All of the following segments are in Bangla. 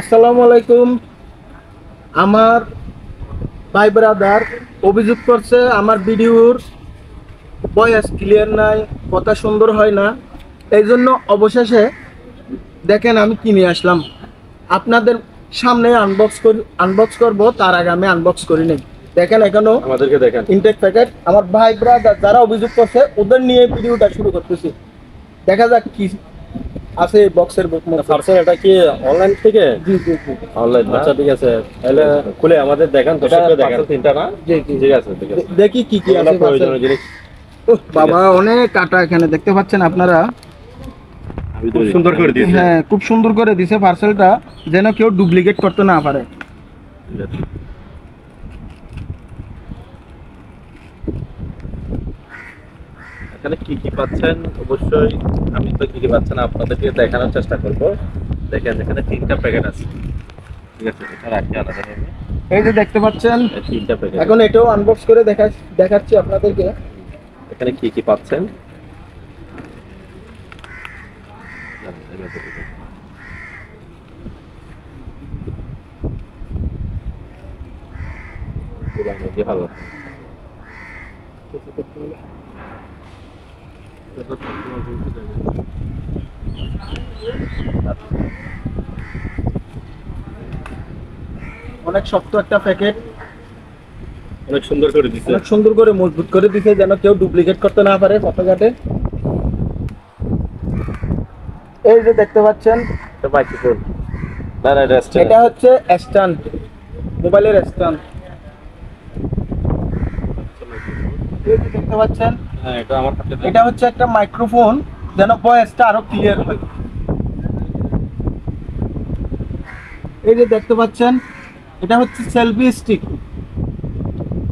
আসসালামু আলাইকুম। আমার ভাই ব্রাদার অভিযোগ করছে আমার ভিডিওর ভয়েস ক্লিয়ার নাই, কথা সুন্দর হয় না। এই জন্য অবশেষে দেখেন আমি কিনে আসলাম আপনাদের সামনে আনবক্স করব। তার আগে আমি আনবক্স করি নাই। দেখেন এখনো আমাদেরকে দেখেন ইনটেক প্যাকেট। আমার ভাই ব্রাদার যারা অভিযোগ করছে ওদের নিয়ে ভিডিওটা শুরু করতেছি। দেখা যাক কি আছে বক্সের পার্সেল। এটা কি অনলাইন থেকে? জি জি জি অনলাইন। আচ্ছা ঠিক আছে, তাহলে খুলে আমাদের দেখান, দর্শককে দেখান। তিনটা না? জি জি ঠিক আছে ঠিক আছে, দেখি কি কি আছে প্রয়োজনীয় জিনিস। বাবা অনেক কাটা এখানে দেখতে পাচ্ছেন আপনারা। খুব সুন্দর করে দিয়েছে। হ্যাঁ খুব সুন্দর করে দিয়েছে পার্সেলটা, যেন কেউ ডুপ্লিকেট করতে না পারে। এখানে কি কি পাচ্ছেন অবশ্যই আমি তো কি কি পাচ্ছেন আপনাদেরকে দেখানোর চেষ্টা করব। দেখেন এখানে তিনটা প্যাকেট আছে। ঠিক আছে, এটা রাখি আলাদাভাবে। এই যে দেখতে পাচ্ছেন তিনটা প্যাকেট। এখন এটাও আনবক্স করে দেখাচ্ছি আপনাদেরকে। এখানে কি কি পাচ্ছেন ভালো। অনেক শক্ত একটা প্যাকেট, অনেক সুন্দর করে দিচ্ছে। অনেক সুন্দর করে মজবুত করে দিয়েছে, যেন কেউ ডুপ্লিকেট করতে না পারে পতাকাতে। এই যে দেখতে পাচ্ছেন এটা মাইক্রোফোন না, না এটা স্ট্যান্ড। এটা হচ্ছে স্ট্যান্ড, মোবাইলের স্ট্যান্ড। এই যে দেখতে পাচ্ছেন হ্যাঁ, এটা আমার হাতে। এটা হচ্ছে একটা মাইক্রোফোন, যেন ভয়েসটা আরো ক্লিয়ার হয়। এই যে দেখতে পাচ্ছেন এটা হচ্ছে selfie stick,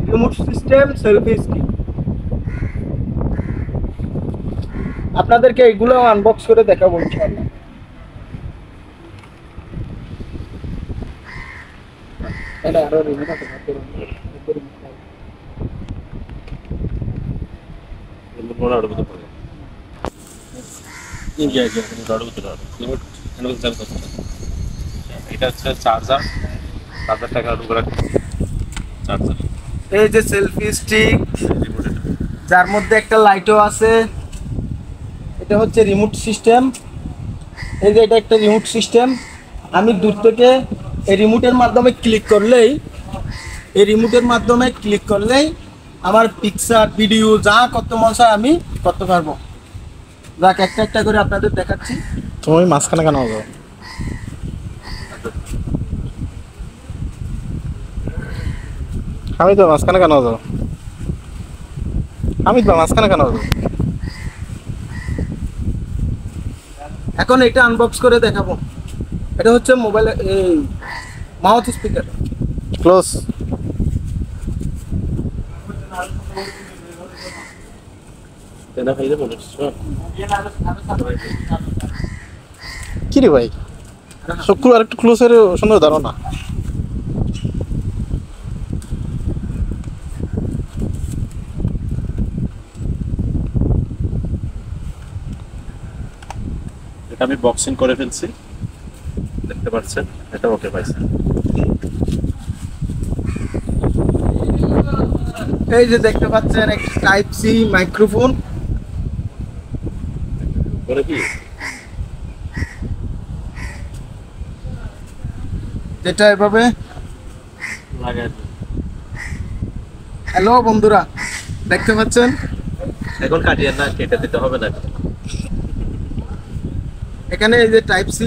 remote system selfie stick. আপনাদেরকে এগুলো আনবক্স করে দেখাবো ইনশাআল্লাহ। এটা আরো রিমোট আছে। এটা হচ্ছে চার্জার। টাকা চার্জার। এই যে সেলফি স্টিক, যার মধ্যে একটা লাইটও আছে। এটা হচ্ছে রিমোট সিস্টেম। এই যে এটা একটা রিমোট সিস্টেম। আমি দূর থেকে এই রিমোটের মাধ্যমে ক্লিক করলেই আমার পিকচার ভিডিও যা করতে মন চায় আমি করতে পারবো। যাক একটা একটা করে আপনাদের দেখাচ্ছি। তুমি মাঝখানে কেন যাও? আমি তো মাঝখানে কেন যাও? এখন এটা আনবক্স করে দেখাবো। এটা হচ্ছে মোবাইল এই মাউথ স্পিকার। ক্লোজ। কি রে ভাই, শুক্র আর একটু ক্লোজের সুন্দর ধারণা। এটা আমি বক্সিং করে ফেলছি, দেখতে পাচ্ছেন। এটা ওকে পাইছেন। এই যে দেখতে পাচ্ছেন একটা টাইপ সি মাইক্রোফোন। করে কি যেটা এভাবে লাগায়। হ্যালো বন্ধুরা, দেখতে পাচ্ছেন এখন কাটিয়ে না, কেটে দিতে হবে না। এখানে এই যে টাইপ সি